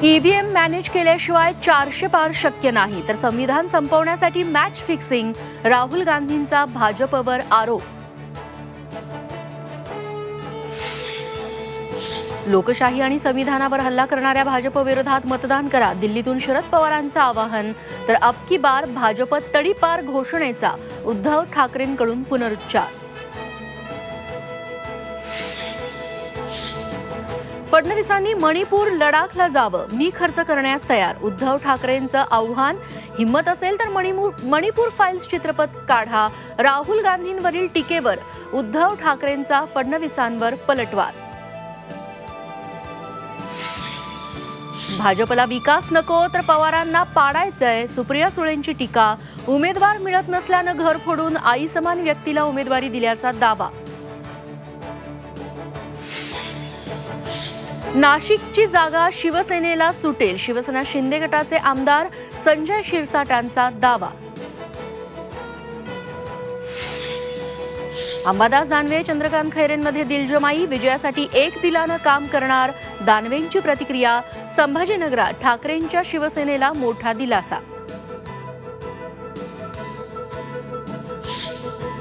EVM manage केल्याशिवाय 400 पार शक्य नाही, तर संविधान संपवण्यासाठी मॅच फिक्सिंग, राहुल गांधींचा भाजपवर आरोप. लोकशाही आणि संविधानावर हल्ला करणाऱ्या भाजप विरोधात मतदान करा, दिल्लीतून शरद पवारांचं आवाहन. तर अब की बार भाजप तडीपार घोषणेचा उद्धव ठाकरेंकडून पुनरुच्चार. फडणवीसांनी मणिपूर लडाखला जावं, मी खर्च करण्यास तयार, उद्धव ठाकरेंचं आव्हान. हिम्मत असेल तर मणिपूर फाईल्स चित्रपट काढा. राहुल गांधींवरील टीकेवर उद्धव ठाकरेंचा फडणवीसांवर पलटवार. भाजपला विकास नको तर पवारांना पाडायचंय, सुप्रिया सुळेंची टीका. उमेदवार मिळत नसल्यानं घर फोडून आई समान व्यक्तीला उमेदवारी दिल्याचा दावा. नाशिकची जागा शिवसेनेला सुटेल, शिवसेना शिंदे गटाचे आमदार संजय शिरसाटांचा दावा. अंबादास दानवे चंद्रकांत खैरेंमध्ये दिलजमाई, विजयासाठी एक दिलानं काम करणार, दानवेंची प्रतिक्रिया. संभाजीनगरात ठाकरेंच्या शिवसेनेला मोठा दिलासा.